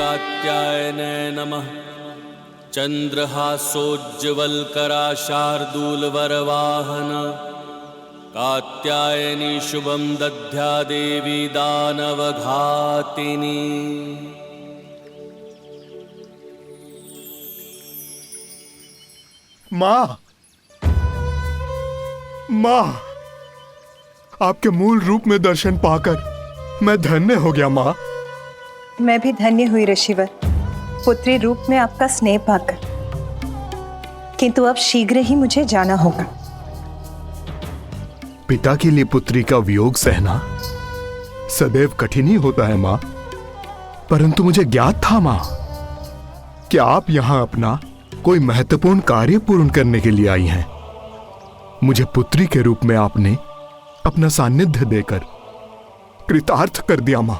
कात्यायने नमः। चंद्रहासोज्ज्वलकरा शार्दूलवरवाहन कात्यायनी शुभं दद्या देवी दानवघातिनी। माँ, माँ, आपके मूल रूप में दर्शन पाकर मैं धन्य हो गया माँ। मैं भी धन्य हुई ऋषिवर, पुत्री रूप में आपका स्नेह पाकर। किंतु अब शीघ्र ही मुझे जाना होगा। पिता के लिए पुत्री का वियोग सहना सदैव कठिन ही होता है माँ, परंतु मुझे ज्ञात था माँ कि आप यहां अपना कोई महत्वपूर्ण कार्य पूर्ण करने के लिए आई हैं। मुझे पुत्री के रूप में आपने अपना सानिध्य देकर कृतार्थ कर दिया मां।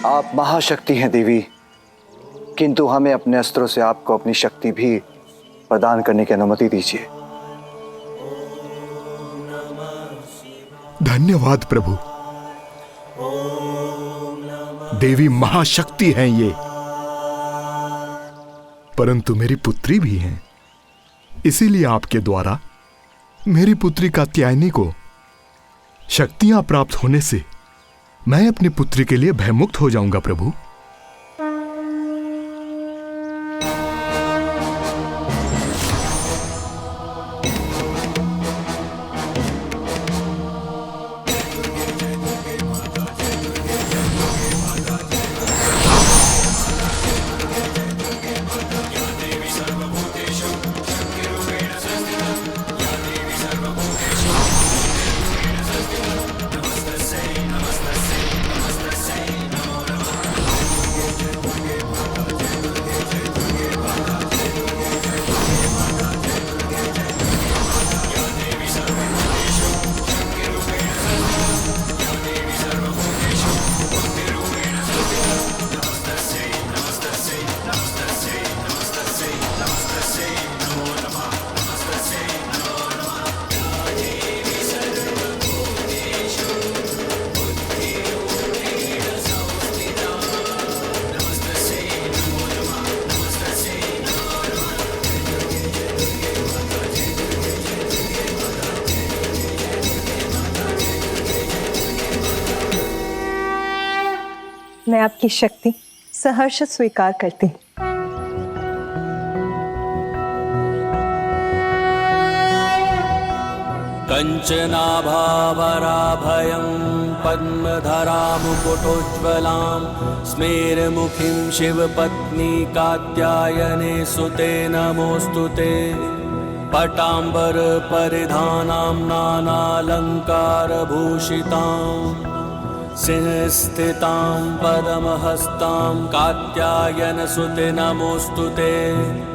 आप महाशक्ति हैं देवी, किंतु हमें अपने अस्त्रों से आपको अपनी शक्ति भी प्रदान करने की अनुमति दीजिए। धन्यवाद प्रभु। देवी महाशक्ति हैं ये, परंतु मेरी पुत्री भी हैं। इसीलिए आपके द्वारा मेरी पुत्री कात्यायनी को शक्तियां प्राप्त होने से मैं अपनी पुत्री के लिए भयमुक्त हो जाऊंगा प्रभु। मैं आपकी शक्ति सहर्ष स्वीकार करती हूँ। कंचनाभावराभयं पद्मधरामुकुटोज्ज्वलां स्मेरमुखीं शिवपत्नी कात्यायने सुते नमोऽस्तुते। पटाम्बरपरिधानां नानालङ्कारभूषितां सिंहस्थितां पद्महस्तां कात्यायनसुते नमोऽस्तुते।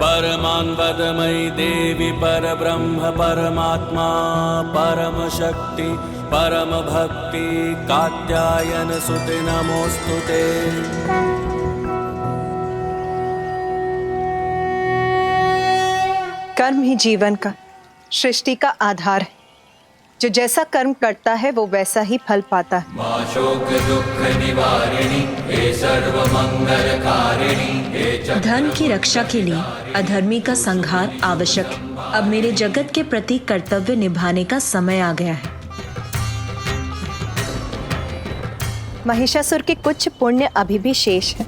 परमान्वदमयी देवी परब्रह्म परमात्मा परमशक्ति परमभक्ति कात्यायनसुते नमोऽस्तुते। कर्म ही जीवन का, सृष्टि का आधार है। जो जैसा कर्म करता है वो वैसा ही फल पाता है। मां शोक दुख निवारिणी हे सर्व मंगलकारिणी हे धन की रक्षा के लिए अधर्मी का संहार आवश्यक है। अब मेरे जगत के प्रति कर्तव्य निभाने का समय आ गया है। महिषासुर के कुछ पुण्य अभी भी शेष है।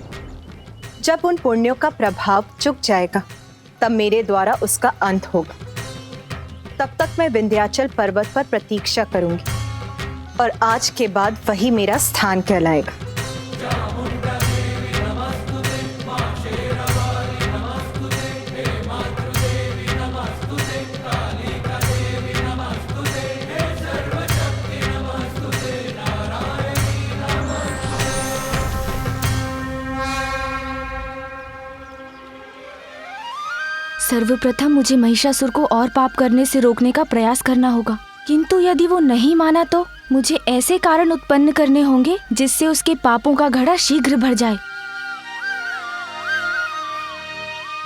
जब उन पुण्यों का प्रभाव चुक जाएगा तब मेरे द्वारा उसका अंत होगा। तब तक मैं विंध्याचल पर्वत पर प्रतीक्षा करूंगी और आज के बाद वही मेरा स्थान कहलाएगा। सर्वप्रथम मुझे महिषासुर को और पाप करने से रोकने का प्रयास करना होगा, किंतु यदि वो नहीं माना तो मुझे ऐसे कारण उत्पन्न करने होंगे जिससे उसके पापों का घड़ा शीघ्र भर जाए।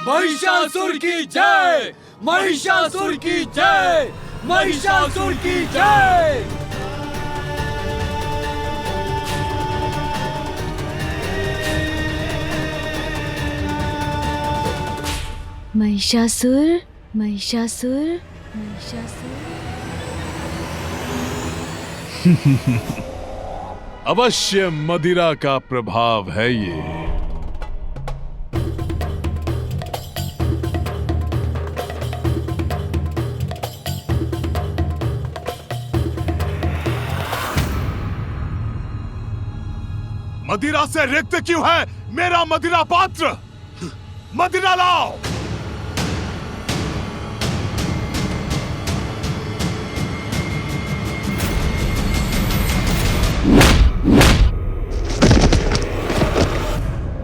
महिषासुर की जय, महिषासुर की जय, महिषासुर की जय। महिषासुर महिषासुर महिषासुर। अवश्य मदिरा का प्रभाव है ये। मदिरा से रिक्त क्यों है मेरा मदिरा पात्र? मदिरा लाओ।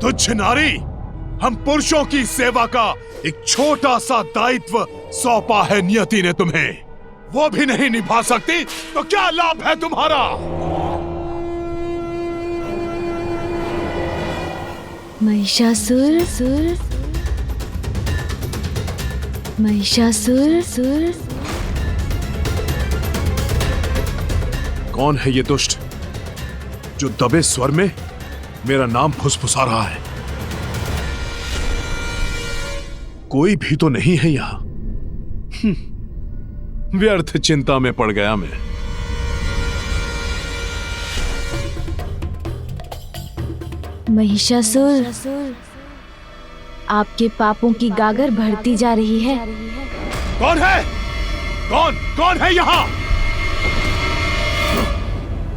तुच्छ नारी, हम पुरुषों की सेवा का एक छोटा सा दायित्व सौंपा है नियति ने तुम्हें, वो भी नहीं निभा सकती तो क्या लाभ है तुम्हारा? महिषासुर सुर महिषासुर सुर। कौन है ये दुष्ट जो दबे स्वर में मेरा नाम फुसफुसा रहा है? कोई भी तो नहीं है यहां। व्यर्थ चिंता में पड़ गया मैं। महिषासुर, आपके पापों की गागर बढ़ती जा रही है। कौन है? कौन है यहाँ?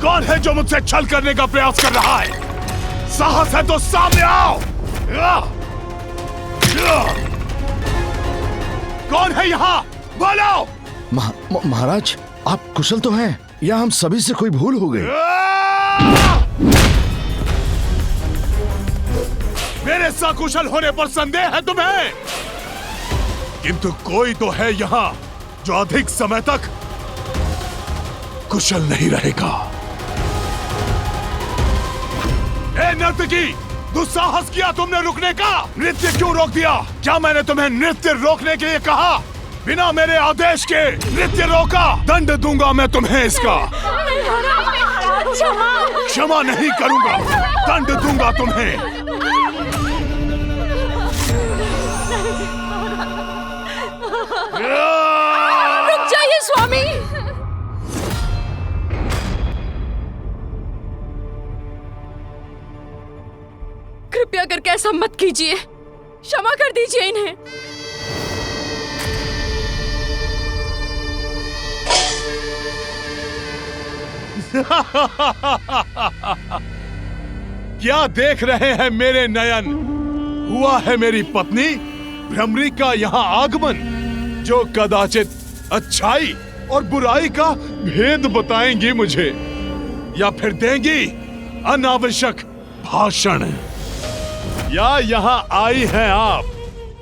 कौन है जो मुझसे छल करने का प्रयास कर रहा है? साहस है तो सामने आओ। कौन है यहाँ? बोलो। महाराज, आप कुशल तो हैं या हम सभी से कोई भूल हो गई? मेरे सकुशल होने पर संदेह है तुम्हें? किंतु कोई तो है यहाँ जो अधिक समय तक कुशल नहीं रहेगा। ए नर्तकी, दुस्साहस किया तुमने रुकने का? नृत्य क्यों रोक दिया? क्या मैंने तुम्हें नृत्य रोकने के लिए कहा? बिना मेरे आदेश के नृत्य रोका, दंड दूंगा मैं तुम्हें इसका। क्षमा नहीं करूंगा, दंड दूंगा तुम्हें। रुक जाइए स्वामी। कृपया करके ऐसा मत कीजिए, क्षमा कर दीजिए इन्हें। क्या देख रहे हैं मेरे नयन? हुआ है मेरी पत्नी भ्रमरी का यहाँ आगमन, जो कदाचित अच्छाई और बुराई का भेद बताएंगी मुझे, या फिर देंगी अनावश्यक भाषण। या यहाँ आई हैं आप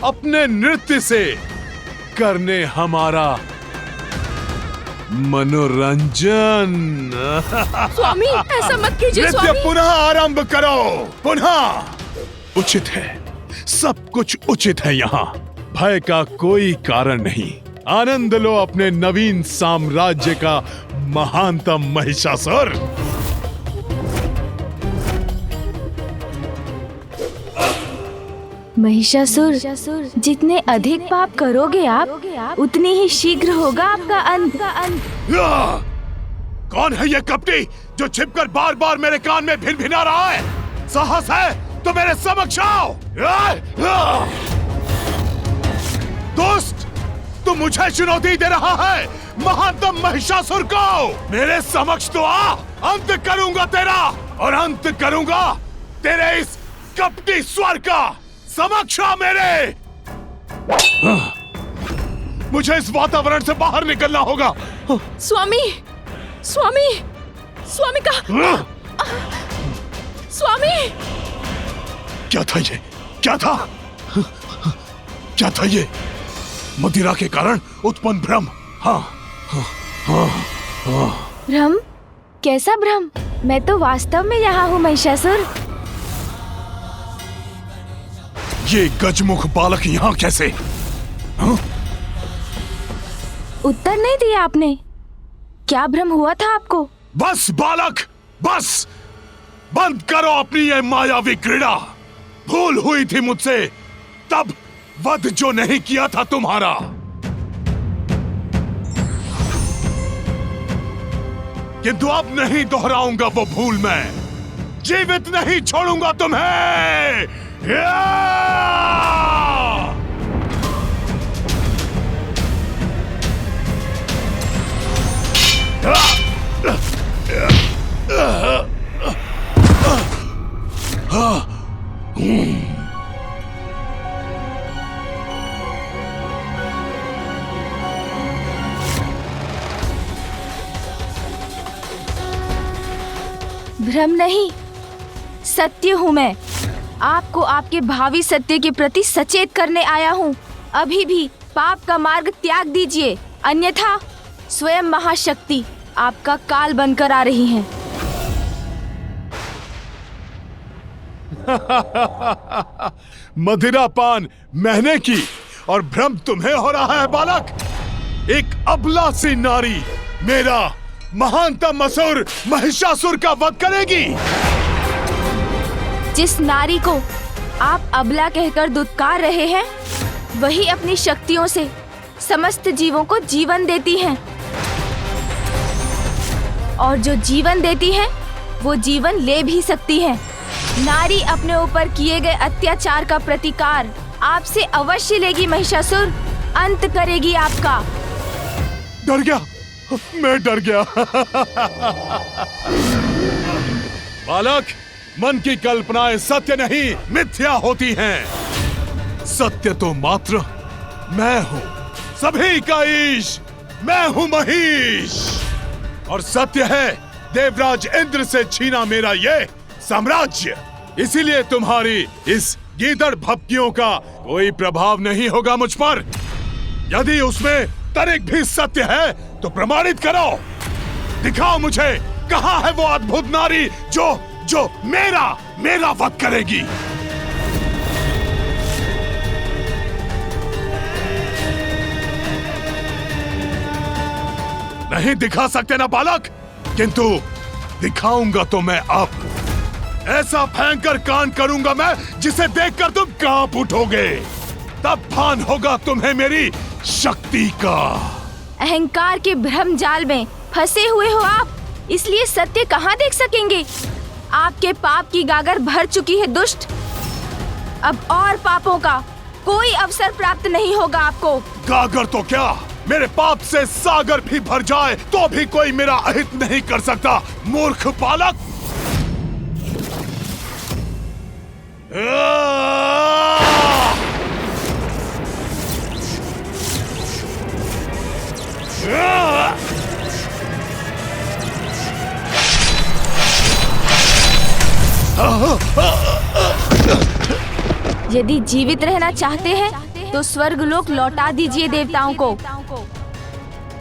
अपने नृत्य से करने हमारा मनोरंजन। स्वामी ऐसा मत कीजिए नृत्य स्वामी। पुनः आरंभ करो, पुनः। उचित है, सब कुछ उचित है यहाँ। भय का कोई कारण नहीं। आनंद लो अपने नवीन साम्राज्य का महानतम महिषासुर। महिषासुर, जितने अधिक पाप करोगे आप, उतनी ही शीघ्र होगा आपका अंत। कौन है ये कपटी जो छिपकर बार बार मेरे कान में भिनभिना रहा है? साहस है तो मेरे समक्ष आओ। दोस्त, तू मुझे चुनौती दे रहा है, महानतम महिषासुर को। मेरे समक्ष तो आ, अंत करूंगा तेरा, और अंत करूंगा तेरे इस कपटी स्वर का। समक्ष आ मेरे। मुझे इस वातावरण से बाहर निकलना होगा। स्वामी, स्वामी, स्वामी का स्वामी। क्या था ये? क्या था? क्या था ये? मदिरा के कारण उत्पन्न भ्रम। हाँ, भ्रम? कैसा भ्रम? मैं तो वास्तव में यहाँ हूँ महिषासुर। ये गजमुख बालक यहाँ कैसे? हाँ? उत्तर नहीं दिया आपने। क्या भ्रम हुआ था आपको? बस बालक, बस बंद करो अपनी ये मायावी क्रीड़ा। भूल हुई थी मुझसे, तब वध जो नहीं किया था तुम्हारा। किंतु अब नहीं दोहराऊंगा वो भूल मैं। जीवित नहीं छोड़ूंगा तुम्हें। भ्रम नहीं, सत्य हूँ मैं। आपको आपके भावी सत्य के प्रति सचेत करने आया हूँ। अभी भी पाप का मार्ग त्याग दीजिए, अन्यथा स्वयं महाशक्ति आपका काल बनकर आ रही हैं। मदिरा पान मैंने की और भ्रम तुम्हें हो रहा है बालक। एक अबला सी नारी मेरा महानतम असुर महिषासुर का वध करेगी। जिस नारी को आप अबला कहकर दुत्कार रहे हैं, वही अपनी शक्तियों से समस्त जीवों को जीवन देती हैं। और जो जीवन देती हैं, वो जीवन ले भी सकती हैं। नारी अपने ऊपर किए गए अत्याचार का प्रतिकार आपसे अवश्य लेगी महिषासुर, अंत करेगी आपका। डर गया, मैं डर गया। बालक, मन की कल्पनाएं सत्य नहीं मिथ्या होती हैं। सत्य तो मात्र मैं हूँ, सभी का ईश मैं हूँ महिष। और सत्य है देवराज इंद्र से छीना मेरा ये साम्राज्य। इसीलिए तुम्हारी इस गीदड़ भपकियों का कोई प्रभाव नहीं होगा मुझ पर। यदि उसमें तनिक भी सत्य है तो प्रमाणित करो। दिखाओ मुझे कहाँ है वो अद्भुत नारी जो मेरा वध करेगी। नहीं दिखा सकते ना बालक, किंतु दिखाऊंगा तो मैं अब। ऐसा भयंकर कांड करूंगा मैं जिसे देखकर तुम कांप उठोगे। तब भान होगा तुम्हें मेरी शक्ति का। अहंकार के भ्रम जाल में फंसे हुए हो आप, इसलिए सत्य कहाँ देख सकेंगे। आपके पाप की गागर भर चुकी है दुष्ट। अब और पापों का कोई अवसर प्राप्त नहीं होगा आपको। गागर तो क्या, मेरे पाप से सागर भी भर जाए तो भी कोई मेरा अहित नहीं कर सकता, मूर्ख बालक। यदि जीवित रहना चाहते हैं तो स्वर्गलोक लौटा दीजिए देवताओं को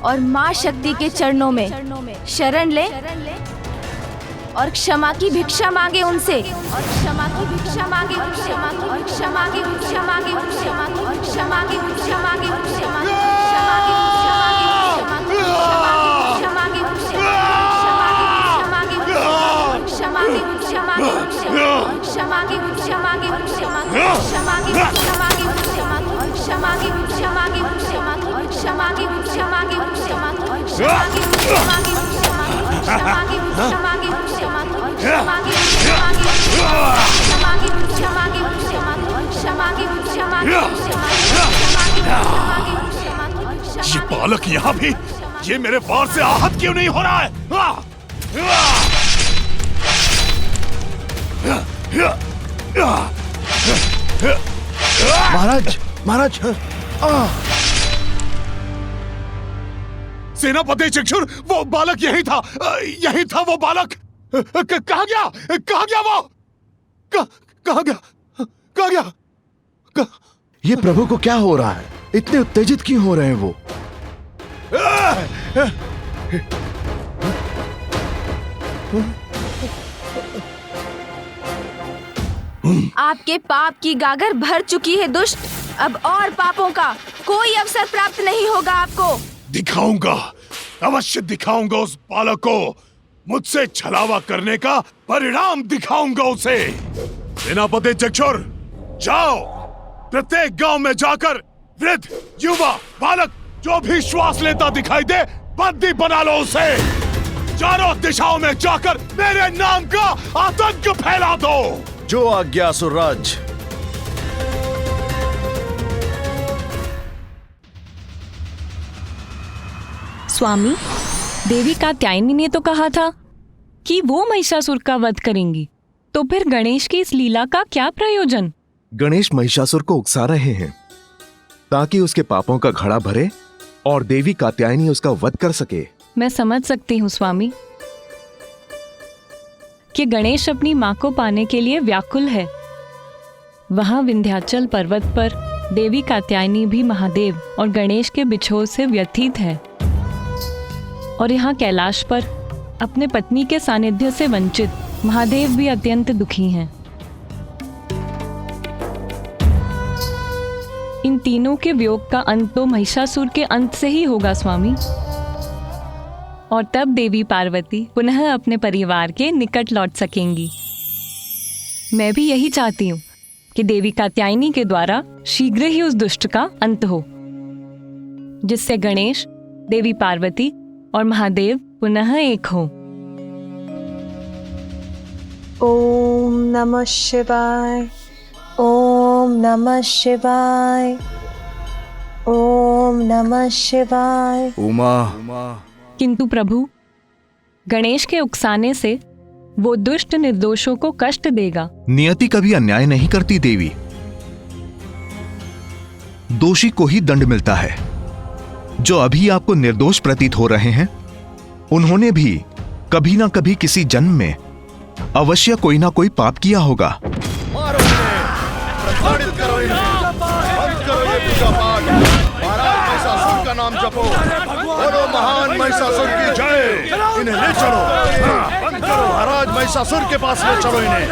और माँ शक्ति के चरणों में शरण ले और क्षमा की भिक्षा मांगे उनसे। और क्षमा की भिक्षा मांगे उनसे। और क्षमा की भिक्षा मांगे उनसे। और क्षमा की भिक्षा मांगे उनसे। क्षमा की भिक्षा मांगे उनसे। क्षमा की भिक्षा मांगे उनसे। क्षमा की भिक्षा मांगे उनसे। क्षमा की भिक्षा मांगे उनसे। क्षमा की भिक्षा मांगे उनसे। क्षमा की भिक्षा मांगे उनसे। क्षमा की भिक्षा मांगे उनसे। क्षमा की भिक्षा मांगे उनसे। क्षमा की भिक्षा मांगे उनसे। क्षमा की भिक्षा मांगे उनसे। क्षमा की भिक्षा मांगे उनसे। ये बालक यहाँ भी, ये मेरे वार से आहत क्यों नहीं हो रहा है? महाराज, महाराज, सेनापति चक्षुर, वो बालक यही था वो बालक। कहाँ गया वो? कहाँ गया? ये प्रभु को क्या हो रहा है? इतने उत्तेजित क्यों हो रहे हैं वो? आपके पाप की गागर भर चुकी है दुष्ट। अब और पापों का कोई अवसर प्राप्त नहीं होगा आपको। दिखाऊंगा, अवश्य दिखाऊंगा उस बालक को। मुझसे छलावा करने का परिणाम दिखाऊंगा उसे। सेनापति चक्षुर, जाओ प्रत्येक गांव में जाकर वृद्ध, युवा, बालक जो भी श्वास लेता दिखाई दे बंदी बना लो उसे। चारों दिशाओं में जाकर मेरे नाम का आतंक फैला दो। जो आज्ञा असुरराज। स्वामी, देवी कात्यायनी ने तो कहा था कि वो महिषासुर का वध करेंगी, तो फिर गणेश की इस लीला का क्या प्रयोजन? गणेश महिषासुर को उकसा रहे हैं ताकि उसके पापों का घड़ा भरे और देवी कात्यायनी उसका वध कर सके। मैं समझ सकती हूँ स्वामी कि गणेश अपनी माँ को पाने के लिए व्याकुल है। वहां विंध्याचल पर्वत पर देवी कात्यायनी भी महादेव और गणेश के बिछोह से व्यथित है, और यहाँ कैलाश पर अपने पत्नी के सानिध्य से वंचित महादेव भी अत्यंत दुखी हैं। इन तीनों के वियोग का अंत तो महिषासुर के अंत से ही होगा स्वामी, और तब देवी पार्वती पुनः अपने परिवार के निकट लौट सकेंगी। मैं भी यही चाहती हूँ कि देवी कात्यायनी के द्वारा शीघ्र ही उस दुष्ट का अंत हो, जिससे गणेश, देवी पार्वती और महादेव पुनः एक हो। ओम नमः शिवाय, ओम नमः शिवाय, ओम नमः शिवाय। उमा, किंतु प्रभु, गणेश के उकसाने से वो दुष्ट निर्दोषों को कष्ट देगा। नियति कभी अन्याय नहीं करती देवी। दोषी को ही दंड मिलता है। जो अभी आपको निर्दोष प्रतीत हो रहे हैं, उन्होंने भी कभी ना कभी किसी जन्म में अवश्य कोई ना कोई पाप किया होगा। प्रताड़ित करो इन्हें, बंद करो ये पूजा पाठ। महाराज महिषासुर का नाम जपो, बोलो महान महिषासुर की जय। इन्हें ले चलो, बंद करो। महाराज महिषासुर के पास ले चलो इन्हें।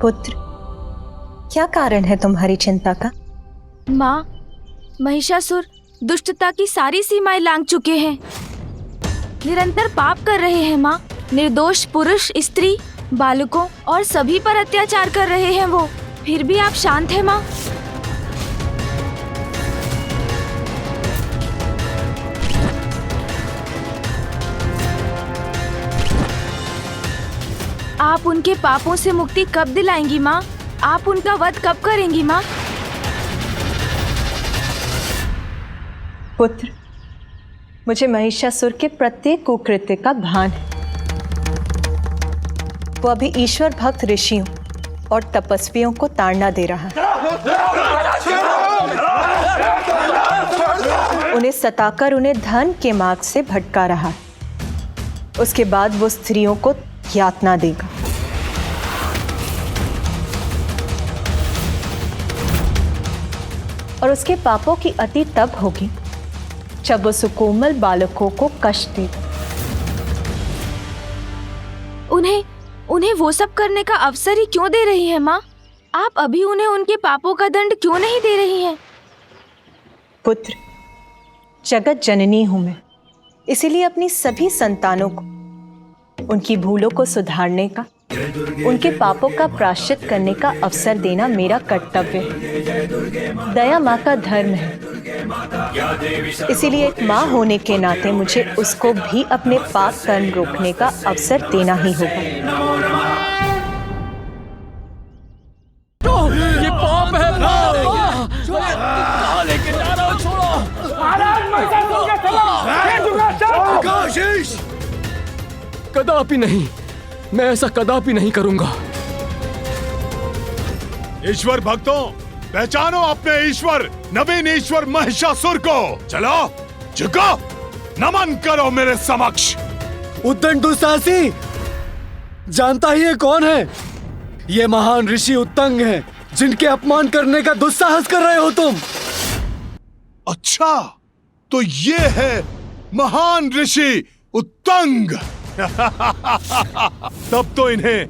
पुत्र, क्या कारण है तुम्हारी चिंता का? माँ, महिषासुर दुष्टता की सारी सीमाएं लांघ चुके हैं। निरंतर पाप कर रहे हैं माँ। निर्दोष पुरुष, स्त्री, बालकों और सभी पर अत्याचार कर रहे हैं वो। फिर भी आप शांत हैं माँ? आप उनके पापों से मुक्ति कब दिलाएंगी माँ? आप उनका वध कब करेंगी माँ? पुत्र, मुझे महिषासुर के प्रत्येक कुकृत्य का भान है। वो अभी ईश्वर भक्त ऋषियों और तपस्वियों को ताड़ना दे रहा है। उन्हें सताकर उन्हें धन के मार्ग से भटका रहा है। उसके बाद वो स्त्रियों को यातना देगा। और उसके पापों की अति तब होगी जब वो सुकोमल बालकों को कष्ट देगा। उन्हें वो सब करने का अवसर ही क्यों दे रही है माँ? आप अभी उन्हें उनके पापों का दंड क्यों नहीं दे रही हैं? पुत्र, जगत जननी हूं मैं, इसीलिए अपनी सभी संतानों को उनकी भूलों को सुधारने का, उनके पापों का प्रायश्चित करने का अवसर देना मेरा कर्तव्य है। दया माँ का धर्म है, इसीलिए एक माँ होने के नाते मुझे उसको भी अपने पाप कर्म रोकने का अवसर देना ही होगा। ये पाप है, लेकिन छोड़ो। कदापि नहीं, मैं ऐसा कदापि नहीं करूंगा। ईश्वर भक्तों, पहचानो अपने ईश्वर, नवीन ईश्वर महिषासुर को। चलो, झुको, नमन करो मेरे समक्ष। उद्दंड दुस्साहसी, जानता ही है कौन है? ये महान ऋषि उत्तंग हैं, जिनके अपमान करने का दुस्साहस कर रहे हो तुम। अच्छा, तो ये है महान ऋषि उत्तंग। तब तो इन्हें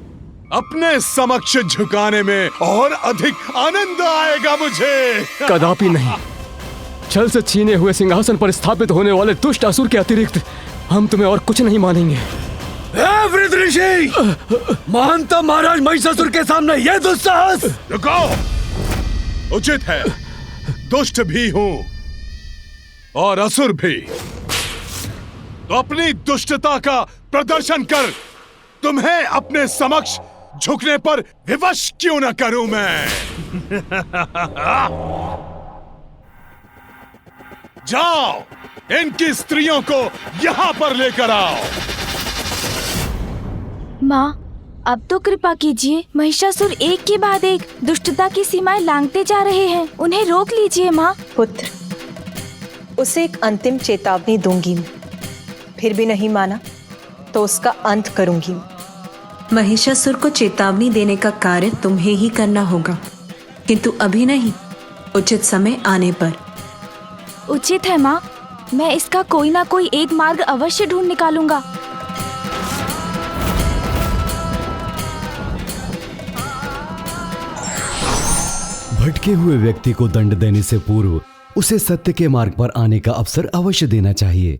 अपने समक्ष झुकाने में और अधिक आनंद आएगा मुझे। कदापि नहीं, छल से छीने हुए सिंहासन पर स्थापित होने वाले दुष्ट असुर के अतिरिक्त हम तुम्हें और कुछ नहीं मानेंगे। वृद्ध ऋषि, मानता महाराज महिषासुर के सामने यह दुस्साहस। रुको, उचित है, दुष्ट भी हूं और असुर भी, तो अपनी दुष्टता का प्रदर्शन कर तुम्हें अपने समक्ष झुकने पर विवश क्यों न करूं मैं। जाओ, इनकी स्त्रियों को यहां पर लेकर आओ। माँ, अब तो कृपा कीजिए। महिषासुर एक के बाद एक दुष्टता की सीमाएं लांघते जा रहे हैं, उन्हें रोक लीजिए माँ। पुत्र, उसे एक अंतिम चेतावनी दूंगी मैं, फिर भी नहीं माना तो उसका अंत करूंगी। महिषासुर को चेतावनी देने का कार्य तुम्हें ही करना होगा, किंतु अभी नहीं, उचित समय आने पर। उचित है माँ, मैं इसका कोई ना कोई एक मार्ग अवश्य ढूंढ निकालूंगा। भटके हुए व्यक्ति को दंड देने से पूर्व उसे सत्य के मार्ग पर आने का अवसर अवश्य देना चाहिए।